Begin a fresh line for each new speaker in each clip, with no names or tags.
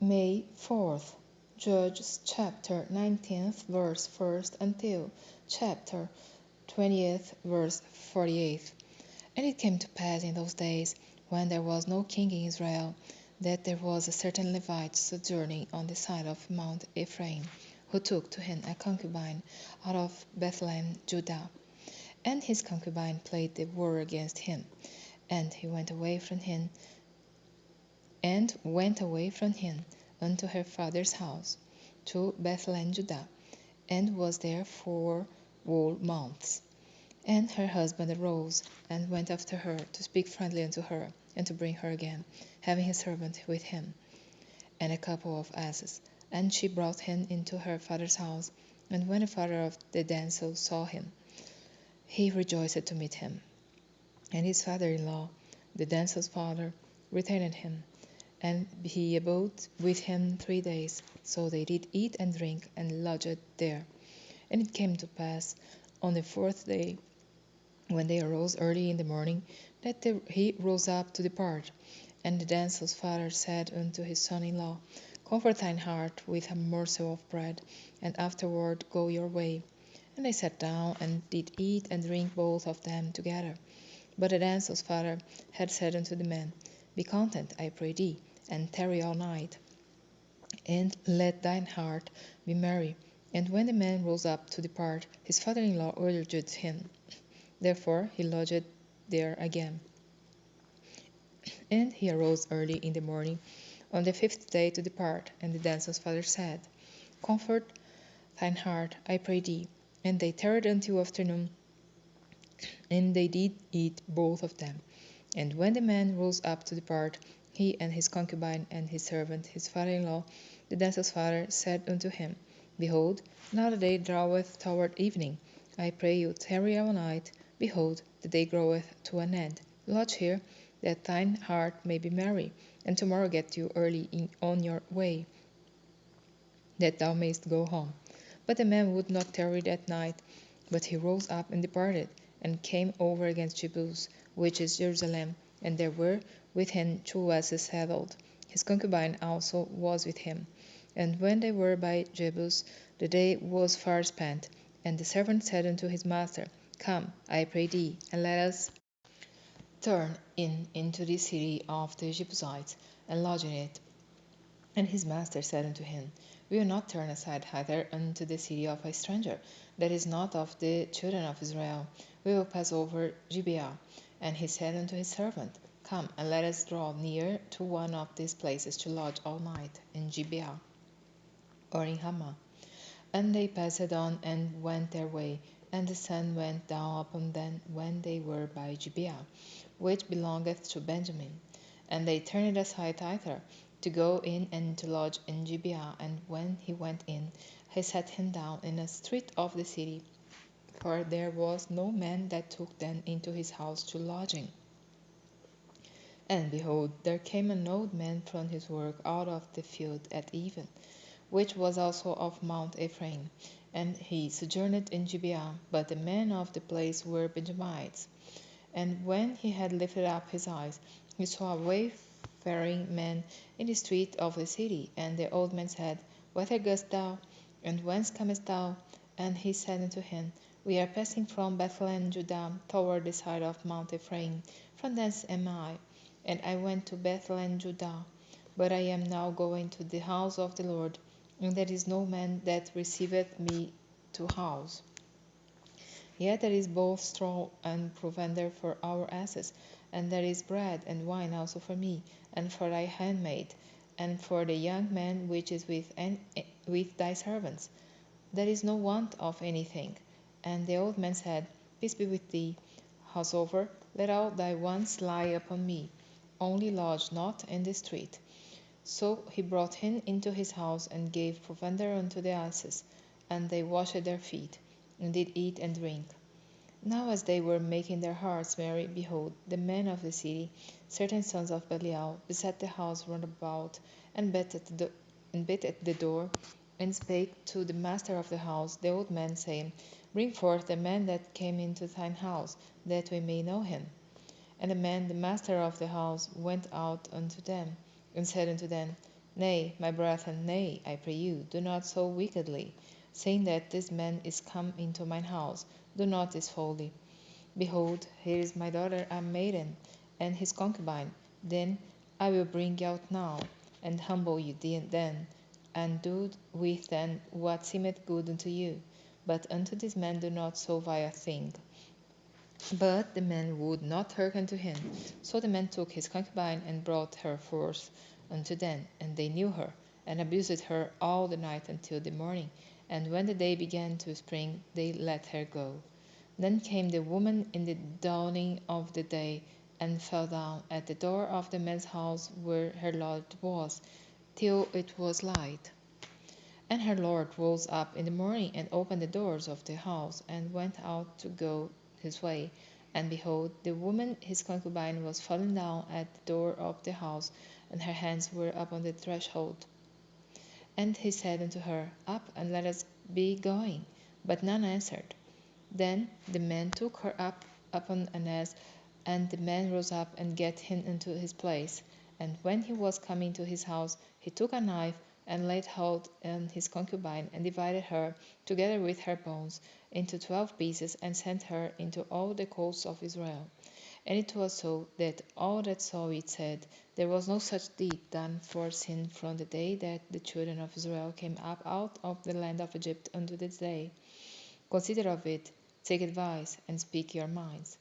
May 4th, Judges chapter 19th, verse 1st until chapter 20th, verse 48th. And it came to pass in those days, when there was no king in Israel, that there was a certain Levite sojourning on the side of Mount Ephraim, who took to him a concubine out of Bethlehem, Judah. And his concubine played the war against him, and he went away from him unto her father's house, to Bethlehem, Judah, and was there 4 whole months. And her husband arose, and went after her, to speak friendly unto her, and to bring her again, having his servant with him, and a couple of asses. And she brought him into her father's house. And when the father of the damsel saw him, he rejoiced to meet him. And his father-in-law, the damsel's father, retained him, and he abode with him 3 days. So they did eat and drink, and lodged there. And it came to pass on the 4th day, when they arose early in the morning, that he rose up to depart. And the damsel's father said unto his son-in-law, Comfort thine heart with a morsel of bread, and afterward go your way. And they sat down, and did eat and drink both of them together. But the damsel's father had said unto the man, Be content, I pray thee, and tarry all night, and let thine heart be merry. And when the man rose up to depart, his father-in-law urged him. Therefore he lodged there again. And he arose early in the morning on the 5th day to depart. And the damsel's father said, Comfort thine heart, I pray thee. And they tarried until afternoon, and they did eat both of them. And when the man rose up to depart, he and his concubine and his servant, his father-in-law, the damsel's father, said unto him, Behold, now the day draweth toward evening. I pray you tarry all night. Behold, the day groweth to an end. Lodge here, that thine heart may be merry, and tomorrow get you early on your way, that thou mayst go home. But the man would not tarry that night, but he rose up and departed, and came over against Jebus, which is Jerusalem, and there were with him 2 asses saddled. His concubine also was with him. And when they were by Jebus, the day was far spent. And the servant said unto his master, Come, I pray thee, and let us turn in into the city of the Jebusites, and lodge in it. And his master said unto him, We will not turn aside hither unto the city of a stranger, that is not of the children of Israel. We will pass over Gibeah. And he said unto his servant, Come, and let us draw near to one of these places to lodge all night, in Gibeah, or in Ramah. And they passed on, and went their way. And the sun went down upon them when they were by Gibeah, which belongeth to Benjamin. And they turned aside thither, to go in and to lodge in Gibeah. And when he went in, he sat him down in a street of the city, for there was no man that took them into his house to lodging. And behold, there came an old man from his work out of the field at even, which was also of Mount Ephraim, and he sojourned in Gibeah. But the men of the place were Benjamites. And when he had lifted up his eyes, he saw a wayfaring man in the street of the city. And the old man said, Whither goest thou? And whence comest thou? And he said unto him, We are passing from Bethlehem, Judah, toward the side of Mount Ephraim. From thence am I. And I went to Bethlehem, Judah. But I am now going to the house of the Lord, and there is no man that receiveth me to house. Yet there is both straw and provender for our asses, and there is bread and wine also for me, and for thy handmaid, and for the young man which is with thy servants. There is no want of anything. And the old man said, Peace be with thee. Howsoever, let all thy wants lie upon me, only lodge not in the street. So he brought him into his house, and gave provender unto the asses, and they washed their feet, and did eat and drink. Now as they were making their hearts merry, behold, the men of the city, certain sons of Belial, beset the house round about, and beat at the door, and spake to the master of the house, the old man, saying, Bring forth the man that came into thine house, that we may know him. And the man, the master of the house, went out unto them, and said unto them, Nay, my brethren, nay, I pray you, do not so wickedly, saying that this man is come into mine house. Do not this folly. Behold, here is my daughter a maiden, and his concubine. Then I will bring you out now, and humble you then, and do with them what seemeth good unto you. But unto this man do not so vile thing. But the man would not hearken to him. So the man took his concubine and brought her forth unto them, and they knew her, and abused her all the night until the morning. And when the day began to spring, they let her go. Then came the woman in the dawning of the day, and fell down at the door of the man's house where her lord was, till it was light. And her lord rose up in the morning, and opened the doors of the house, and went out to go his way. And behold, the woman his concubine was fallen down at the door of the house, and her hands were upon the threshold. And he said unto her, Up, and let us be going. But none answered. Then the man took her up upon an ass, and the man rose up and gat him into his place. And when he was come into his house, he took a knife, and laid hold on his concubine, and divided her, together with her bones, into 12 pieces, and sent her into all the coasts of Israel. And it was so, that all that saw it said, There was no such deed done for sin from the day that the children of Israel came up out of the land of Egypt unto this day. Consider of it, take advice, and speak your minds.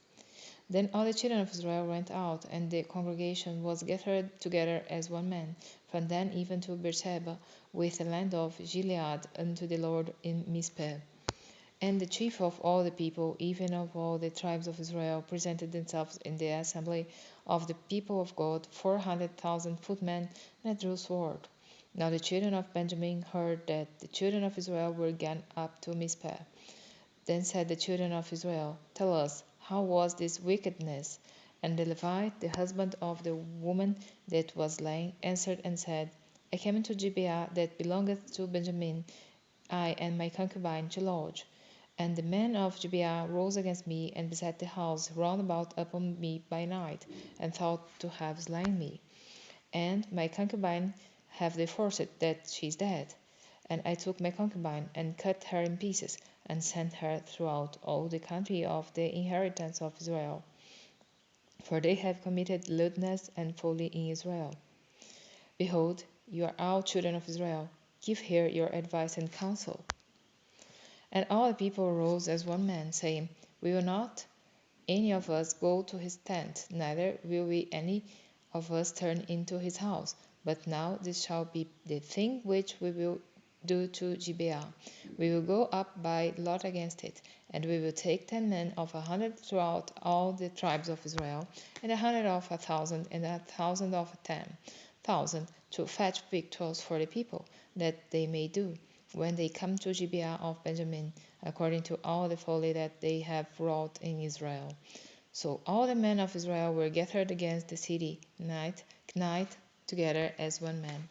Then all the children of Israel went out, and the congregation was gathered together as one man, from Dan even to Beersheba, with the land of Gilead, unto the Lord in Mizpeh. And the chief of all the people, even of all the tribes of Israel, presented themselves in the assembly of the people of God, 400,000 footmen, and drew sword. Now the children of Benjamin heard that the children of Israel were gone up to Mizpeh. Then said the children of Israel, Tell us, how was this wickedness? And the Levite, the husband of the woman that was slain, answered and said, I came into Gibeah that belongeth to Benjamin, I and my concubine Jeloge. And the men of Gibeah rose against me, and beset the house round about upon me by night, and thought to have slain me. And my concubine have they forced that she is dead. And I took my concubine, and cut her in pieces, and sent her throughout all the country of the inheritance of Israel. For they have committed lewdness and folly in Israel. Behold, you are all children of Israel. Give here your advice and counsel. And all the people arose as one man, saying, We will not any of us go to his tent, neither will we any of us turn into his house. But now this shall be the thing which we will do to Gibeah. We will go up by lot against it, and we will take 10 men of 100 throughout all the tribes of Israel, and 100 of 1,000, and 1,000 of 10,000, to fetch victuals for the people, that they may do, when they come to Gibeah of Benjamin, according to all the folly that they have wrought in Israel. So all the men of Israel were gathered against the city, night together as one man.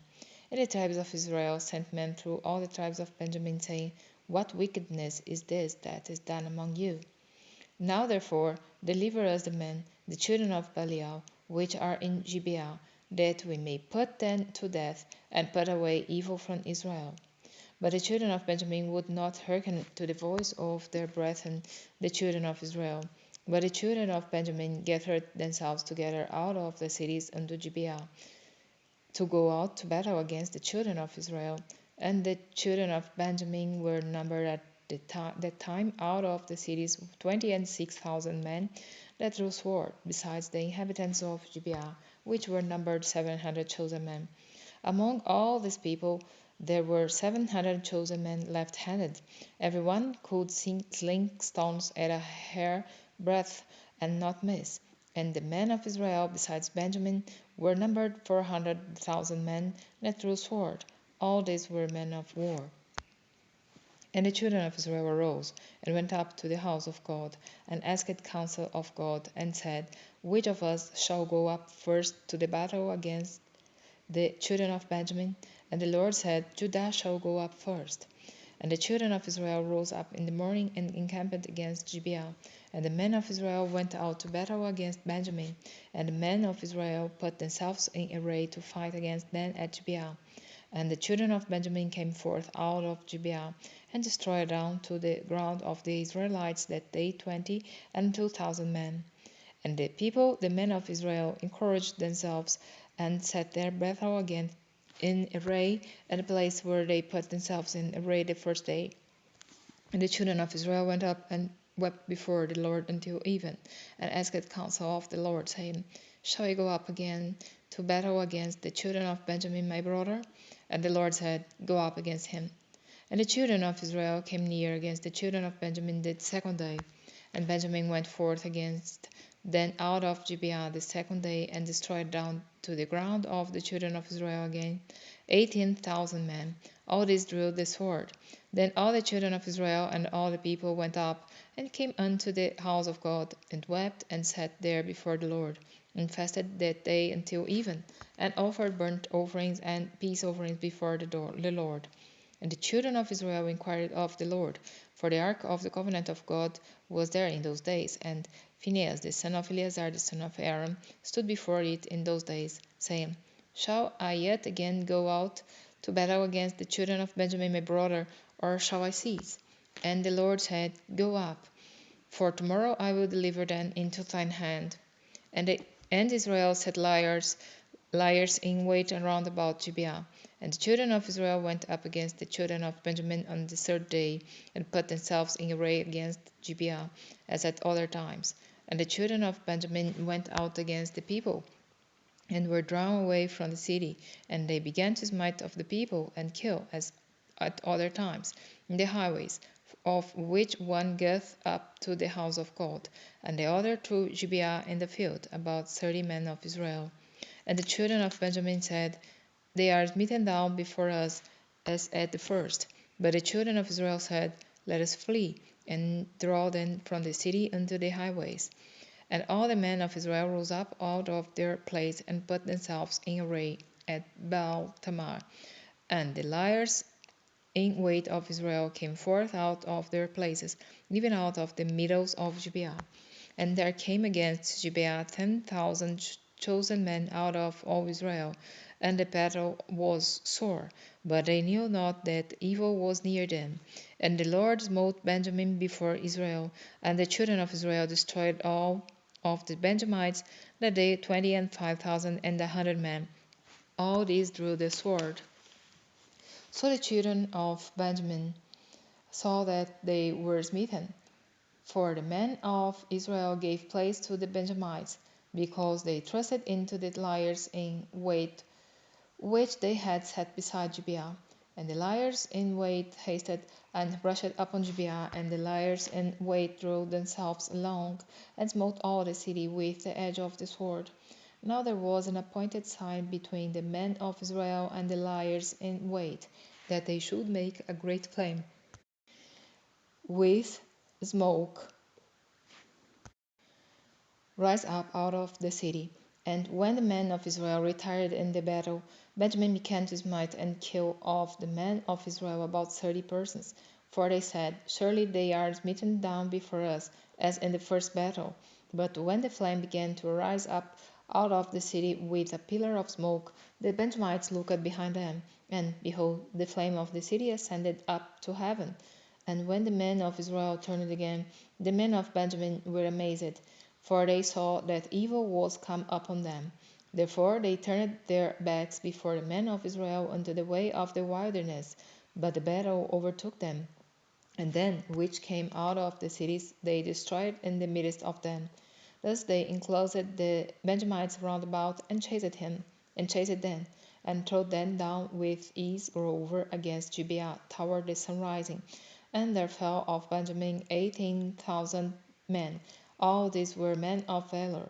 And the tribes of Israel sent men through all the tribes of Benjamin, saying, What wickedness is this that is done among you? Now therefore deliver us the men, the children of Belial, which are in Gibeah, that we may put them to death, and put away evil from Israel. But the children of Benjamin would not hearken to the voice of their brethren, the children of Israel. But the children of Benjamin gathered themselves together out of the cities unto Gibeah, to go out to battle against the children of Israel. And the children of Benjamin were numbered at that time out of the cities 26,000 men that drew sword, besides the inhabitants of Gibeah, which were numbered 700 chosen men. Among all this people there were 700 chosen men left-handed. Every one could sling stones at a hair breadth and not miss. And the men of Israel, besides Benjamin, were numbered 400,000 men that drew sword. All these were men of war. And the children of Israel arose, and went up to the house of God, and asked counsel of God, and said, Which of us shall go up first to the battle against the children of Benjamin? And the Lord said, Judah shall go up first. And the children of Israel rose up in the morning and encamped against Gibeah. And the men of Israel went out to battle against Benjamin. And the men of Israel put themselves in array to fight against them at Gibeah. And the children of Benjamin came forth out of Gibeah, and destroyed down to the ground of the Israelites that day 2,000 men. And the people, the men of Israel, encouraged themselves, and set their battle again in array at the place where they put themselves in array the first day. And the children of Israel went up and wept before the Lord until even, and asked counsel of the Lord, saying, Shall we go up again to battle against the children of Benjamin my brother? And the Lord said, Go up against him. And the children of Israel came near against the children of Benjamin the second day. And Benjamin went forth against them out of Gibeah the second day, and destroyed down to the ground of the children of Israel again 18,000 men. All these drew the sword. Then all the children of Israel and all the people went up, and came unto the house of God, and wept, and sat there before the Lord, and fasted that day until even, and offered burnt offerings and peace offerings before the Lord. And the children of Israel inquired of the Lord, for the ark of the covenant of God was there in those days. And Phinehas, the son of Eleazar, the son of Aaron, stood before it in those days, saying, Shall I yet again go out to battle against the children of Benjamin my brother, or shall I cease? And the Lord said, Go up, for tomorrow I will deliver them into thine hand. And Israel set liers in wait round about Gibeah. And the children of Israel went up against the children of Benjamin on the third day, and put themselves in array against Gibeah, as at other times. And the children of Benjamin went out against the people, and were drawn away from the city. And they began to smite of the people, and kill, as at other times, in the highways, of which one goeth up to the house of God, and the other to Gibeah in the field, about 30 men of Israel. And the children of Benjamin said, They are smitten down before us, as at the first. But the children of Israel said, Let us flee, and draw them from the city unto the highways. And all the men of Israel rose up out of their place, and put themselves in array at Baal Tamar. And the liers in wait of Israel came forth out of their places, even out of the meadows of Gibeah. And there came against Gibeah 10,000 chosen men out of all Israel, and the battle was sore, but they knew not that evil was near them. And the Lord smote Benjamin before Israel, and the children of Israel destroyed all of the Benjamites that day 25,000 and 100 men. All these drew the sword. So the children of Benjamin saw that they were smitten, for the men of Israel gave place to the Benjamites, because they trusted into the liers in wait which they had set beside Gibeah. And the liers in wait hasted and rushed upon Gibeah, and the liers in wait drew themselves along, and smote all the city with the edge of the sword. Now there was an appointed sign between the men of Israel and the liers in wait, that they should make a great flame with smoke rise up out of the city. And when the men of Israel retired in the battle, Benjamin began to smite and kill of the men of Israel about 30 persons. For they said, Surely they are smitten down before us, as in the first battle. But when the flame began to rise up out of the city with a pillar of smoke, the Benjamites looked behind them, and behold, the flame of the city ascended up to heaven. And when the men of Israel turned again, the men of Benjamin were amazed, for they saw that evil was come upon them. Therefore they turned their backs before the men of Israel unto the way of the wilderness. But the battle overtook them, and them which came out of the cities they destroyed in the midst of them. Thus they enclosed the Benjamites round about, and chased them, and trode them down with ease over against Gibeah toward the sunrising. And there fell of Benjamin 18,000 men. All these were men of valor.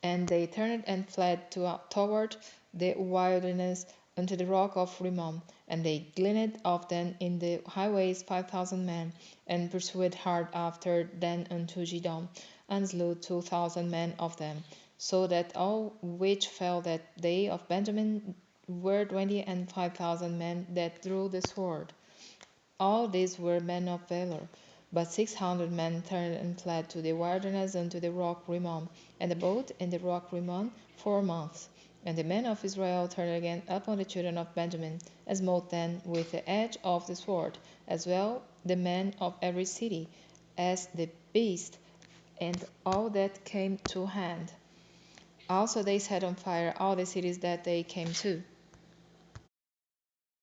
And they turned and fled toward the wilderness unto the rock of Rimmon. And they gleaned of them in the highways 5,000 men, and pursued hard after them unto Gidom, and slew 2,000 men of them, so that all which fell that day of Benjamin were 25,000 men that drew the sword. All these were men of valor. But 600 men turned and fled to the wilderness unto the rock Rimmon, and abode in the rock Rimmon 4 months. And the men of Israel turned again upon the children of Benjamin, and smote them with the edge of the sword, as well the men of every city, as the beast, and all that came to hand. Also they set on fire all the cities that they came to.